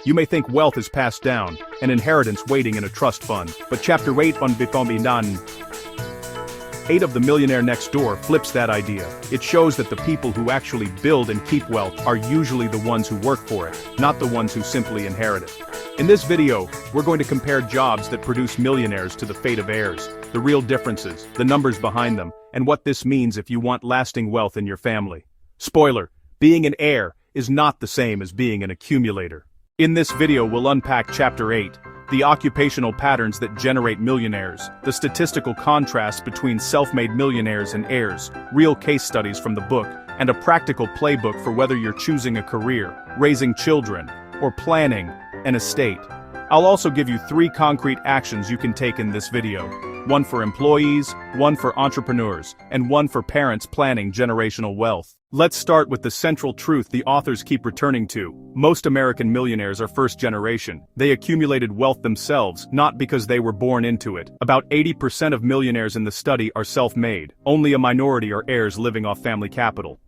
You may think wealth is passed down, an inheritance waiting in a trust fund, but Chapter 8 8 of the Millionaire Next Door flips that idea. It shows that the people who actually build and keep wealth are usually the ones who work for it, not the ones who simply inherit it. In this video, we're going to compare jobs that produce millionaires to the fate of heirs, the real differences, the numbers behind them, and what this means if you want lasting wealth in your family. Spoiler, being an heir is not the same as being an accumulator. In this video we'll unpack Chapter 8, the occupational patterns that generate millionaires, the statistical contrast between self-made millionaires and heirs, real case studies from the book, and a practical playbook for whether you're choosing a career, raising children, or planning an estate. I'll also give you 3 concrete actions you can take in this video. One for employees, one for entrepreneurs, and one for parents planning generational wealth. Let's start with the central truth the authors keep returning to. Most American millionaires are first generation. They accumulated wealth themselves, not because they were born into it. About 80% of millionaires in the study are self-made. Only a minority are heirs living off family capital.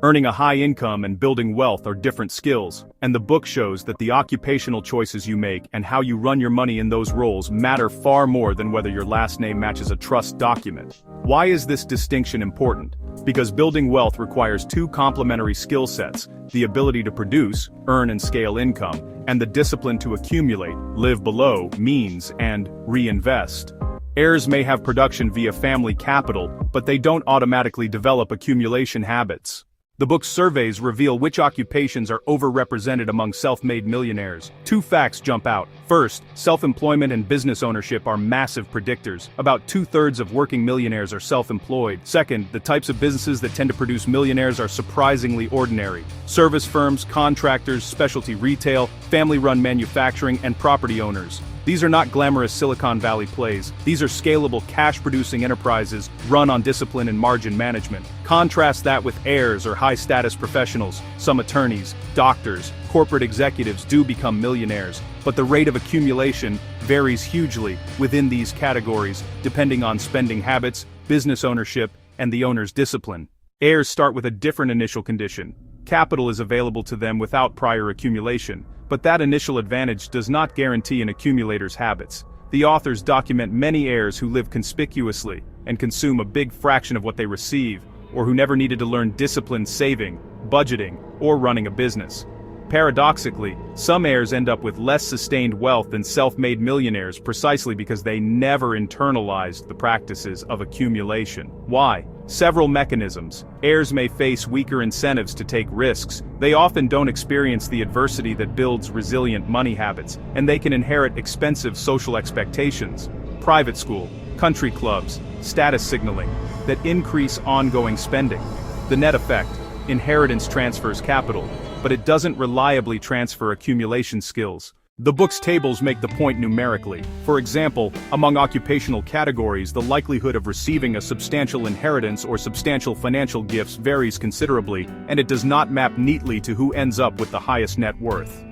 Earning a high income and building wealth are different skills, and the book shows that the occupational choices you make and how you run your money in those roles matter far more than whether your last name matches a trust document. Why is this distinction important? Because building wealth requires 2 complementary skill sets: the ability to produce, earn and scale income, and the discipline to accumulate, live below means, and reinvest. Heirs may have production via family capital, but they don't automatically develop accumulation habits. The book's surveys reveal which occupations are overrepresented among self-made millionaires. 2 facts jump out. First, self-employment and business ownership are massive predictors. About 2/3 of working millionaires are self-employed. Second, the types of businesses that tend to produce millionaires are surprisingly ordinary. Service firms, contractors, specialty retail, family-run manufacturing, and property owners. These are not glamorous Silicon Valley plays. These are scalable, cash-producing enterprises run on discipline and margin management. Contrast that with heirs or high-status professionals. Some attorneys, doctors, corporate executives do become millionaires, but the rate of accumulation varies hugely within these categories, depending on spending habits, business ownership, and the owner's discipline. Heirs start with a different initial condition. Capital is available to them without prior accumulation, but that initial advantage does not guarantee an accumulator's habits. The authors document many heirs who live conspicuously and consume a big fraction of what they receive, or who never needed to learn disciplined saving, budgeting, or running a business. Paradoxically, some heirs end up with less sustained wealth than self-made millionaires precisely because they never internalized the practices of accumulation. Why? Several mechanisms. Heirs may face weaker incentives to take risks. They often don't experience the adversity that builds resilient money habits, and they can inherit expensive social expectations. Private school, country clubs, status signaling, that increase ongoing spending. The net effect: inheritance transfers capital, but it doesn't reliably transfer accumulation skills. The book's tables make the point numerically. For example, among occupational categories, the likelihood of receiving a substantial inheritance or substantial financial gifts varies considerably, and it does not map neatly to who ends up with the highest net worth.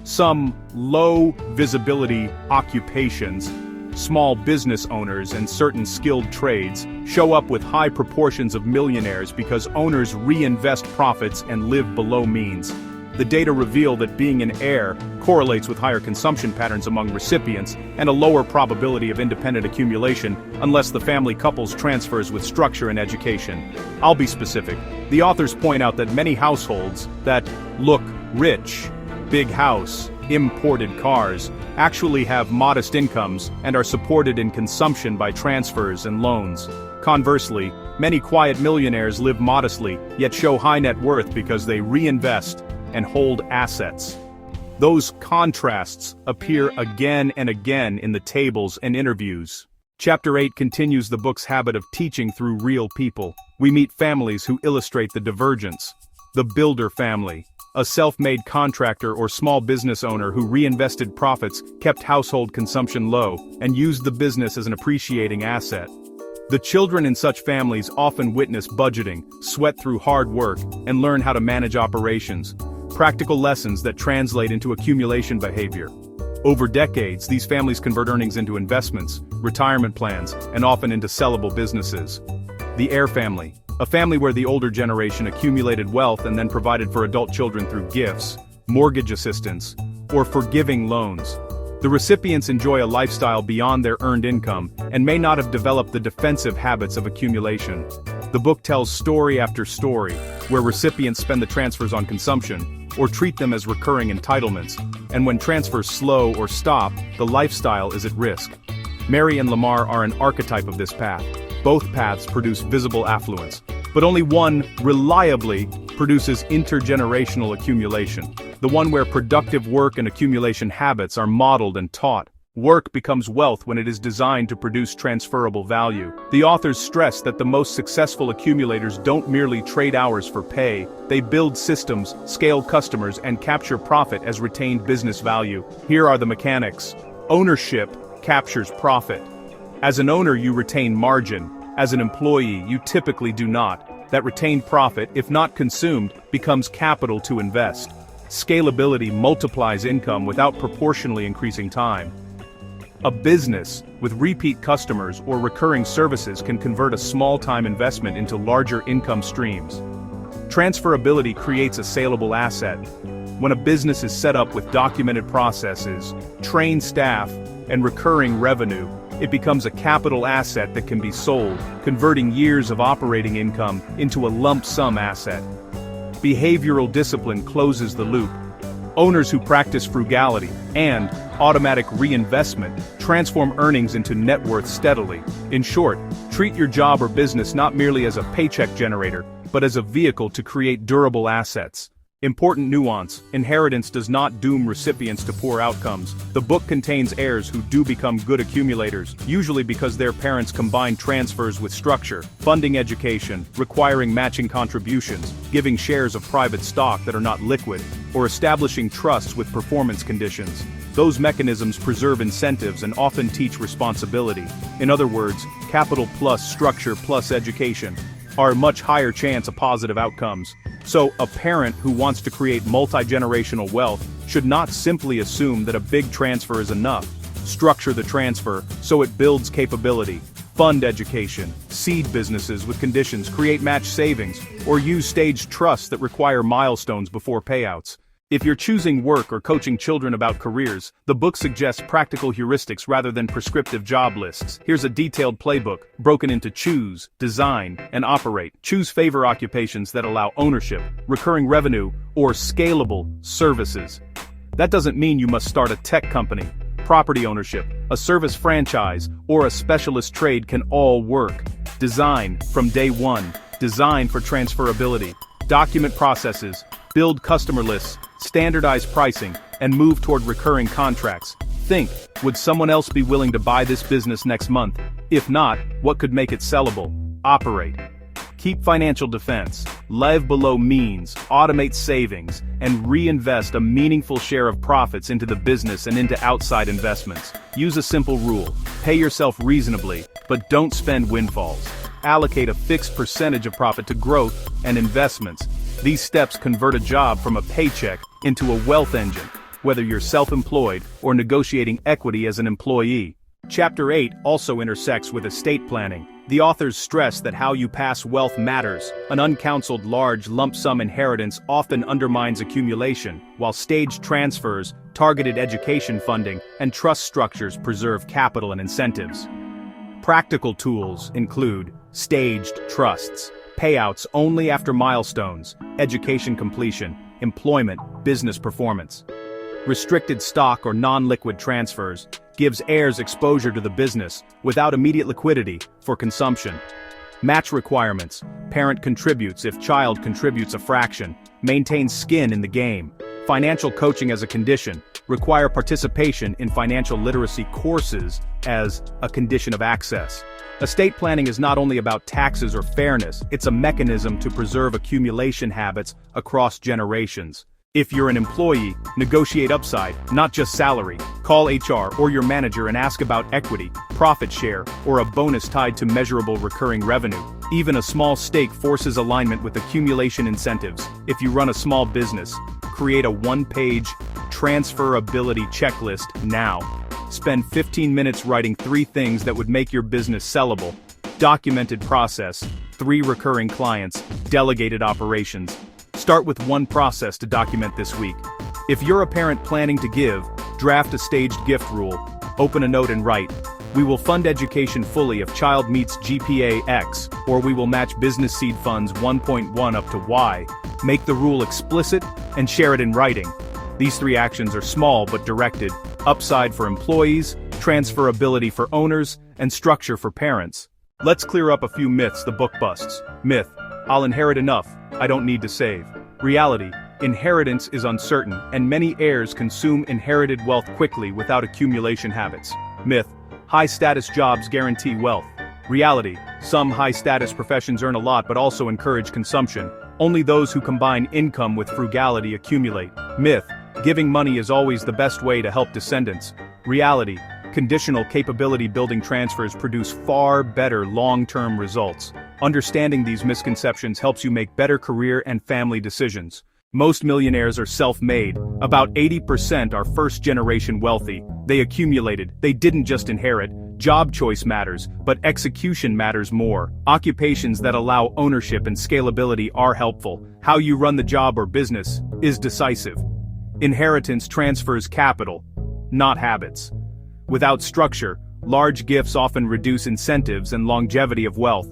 Some low-visibility occupations, small business owners and certain skilled trades, show up with high proportions of millionaires because owners reinvest profits and live below means. The data reveal that being an heir correlates with higher consumption patterns among recipients and a lower probability of independent accumulation unless the family couples transfers with structure and education. I'll be specific. The authors point out that many households that look rich, big house, imported cars, actually have modest incomes and are supported in consumption by transfers and loans. Conversely, many quiet millionaires live modestly, yet show high net worth because they reinvest and hold assets. Those contrasts appear again and again in the tables and interviews. Chapter 8 continues the book's habit of teaching through real people. We meet families who illustrate the divergence. The builder family, a self-made contractor or small business owner who reinvested profits, kept household consumption low, and used the business as an appreciating asset. The children in such families often witness budgeting, sweat through hard work, and learn how to manage operations. Practical lessons that translate into accumulation behavior. Over decades, these families convert earnings into investments, retirement plans, and often into sellable businesses. The heir family, a family where the older generation accumulated wealth and then provided for adult children through gifts, mortgage assistance, or forgiving loans. The recipients enjoy a lifestyle beyond their earned income and may not have developed the defensive habits of accumulation. The book tells story after story, where recipients spend the transfers on consumption, or treat them as recurring entitlements, and when transfers slow or stop, the lifestyle is at risk. Mary and Lamar are an archetype of this path. Both paths produce visible affluence, but only one, reliably, produces intergenerational accumulation, the one where productive work and accumulation habits are modeled and taught. Work becomes wealth when it is designed to produce transferable value. The authors stress that the most successful accumulators don't merely trade hours for pay, they build systems, scale customers, and capture profit as retained business value. Here are the mechanics. Ownership captures profit. As an owner, you retain margin. As an employee, you typically do not. That retained profit, if not consumed, becomes capital to invest. Scalability multiplies income without proportionally increasing time. A business with repeat customers or recurring services can convert a small-time investment into larger income streams. Transferability creates a saleable asset. When a business is set up with documented processes, trained staff, and recurring revenue, it becomes a capital asset that can be sold, converting years of operating income into a lump sum asset. Behavioral discipline closes the loop. Owners who practice frugality and automatic reinvestment transform earnings into net worth steadily. In short, treat your job or business not merely as a paycheck generator, but as a vehicle to create durable assets. Important nuance: inheritance does not doom recipients to poor outcomes. The book contains heirs who do become good accumulators, usually because their parents combine transfers with structure, funding education, requiring matching contributions, giving shares of private stock that are not liquid, or establishing trusts with performance conditions. Those mechanisms preserve incentives and often teach responsibility. In other words, capital plus structure plus education are a much higher chance of positive outcomes. So, a parent who wants to create multi-generational wealth should not simply assume that a big transfer is enough. Structure the transfer so it builds capability. Fund education, seed businesses with conditions, create match savings, or use staged trusts that require milestones before payouts. If you're choosing work or coaching children about careers, the book suggests practical heuristics rather than prescriptive job lists. Here's a detailed playbook, broken into choose, design, and operate. Choose favor occupations that allow ownership, recurring revenue, or scalable services. That doesn't mean you must start a tech company. Property ownership, a service franchise, or a specialist trade can all work. Design from day one. Design for transferability. Document processes. Build customer lists, standardize pricing, and move toward recurring contracts. Think, would someone else be willing to buy this business next month? If not, what could make it sellable? Operate. Keep financial defense, live below means, automate savings, and reinvest a meaningful share of profits into the business and into outside investments. Use a simple rule: pay yourself reasonably, but don't spend windfalls. Allocate a fixed percentage of profit to growth and investments. These steps convert a job from a paycheck into a wealth engine, whether you're self-employed or negotiating equity as an employee. Chapter 8 also intersects with estate planning. The authors stress that how you pass wealth matters. An uncounseled large lump sum inheritance often undermines accumulation, while staged transfers, targeted education funding, and trust structures preserve capital and incentives. Practical tools include staged trusts, payouts only after milestones, education completion, employment, business performance. Restricted stock or non-liquid transfers gives heirs exposure to the business without immediate liquidity for consumption. Match requirements: parent contributes if child contributes a fraction, maintains skin in the game. Financial coaching as a condition: require participation in financial literacy courses as a condition of access. Estate planning is not only about taxes or fairness, it's a mechanism to preserve accumulation habits across generations. If you're an employee, negotiate upside, not just salary. Call HR or your manager and ask about equity, profit share, or a bonus tied to measurable recurring revenue. Even a small stake forces alignment with accumulation incentives. If you run a small business, create a one-page transferability checklist now. Spend 15 minutes writing 3 things that would make your business sellable. Documented process, 3 recurring clients, delegated operations. Start with one process to document this week. If you're a parent planning to give, draft a staged gift rule. Open a note and write, "We will fund education fully if child meets GPA X, or we will match business seed funds 1.1 up to Y." Make the rule explicit and share it in writing. These 3 actions are small but directed: upside for employees, transferability for owners, and structure for parents. Let's clear up a few myths the book busts. Myth: I'll inherit enough, I don't need to save. Reality: inheritance is uncertain, and many heirs consume inherited wealth quickly without accumulation habits. Myth: high-status jobs guarantee wealth. Reality: some high-status professions earn a lot but also encourage consumption. Only those who combine income with frugality accumulate. Myth: giving money is always the best way to help descendants. Reality: conditional capability building transfers produce far better long-term results. Understanding these misconceptions helps you make better career and family decisions. Most millionaires are self-made. About 80% are first-generation wealthy. They accumulated, they didn't just inherit. Job choice matters, but execution matters more. Occupations that allow ownership and scalability are helpful. How you run the job or business is decisive. Inheritance transfers capital, not habits. Without structure, large gifts often reduce incentives and longevity of wealth.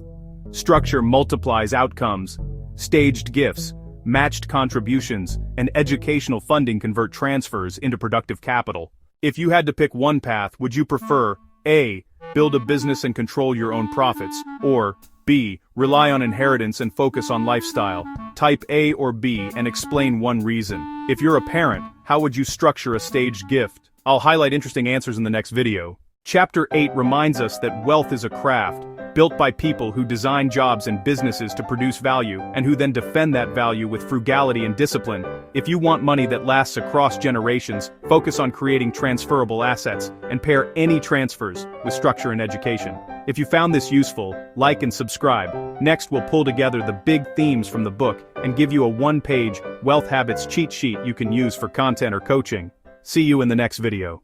Structure multiplies outcomes. Staged gifts, matched contributions, and educational funding convert transfers into productive capital. If you had to pick one path, would you prefer A. build a business and control your own profits, or B. rely on inheritance and focus on lifestyle? Type A or B and explain one reason. If you're a parent, how would you structure a staged gift? I'll highlight interesting answers in the next video. Chapter 8 reminds us that wealth is a craft, built by people who design jobs and businesses to produce value, and who then defend that value with frugality and discipline. If you want money that lasts across generations, focus on creating transferable assets, and pair any transfers with structure and education. If you found this useful, like and subscribe. Next, we'll pull together the big themes from the book and give you a one-page wealth habits cheat sheet you can use for content or coaching. See you in the next video.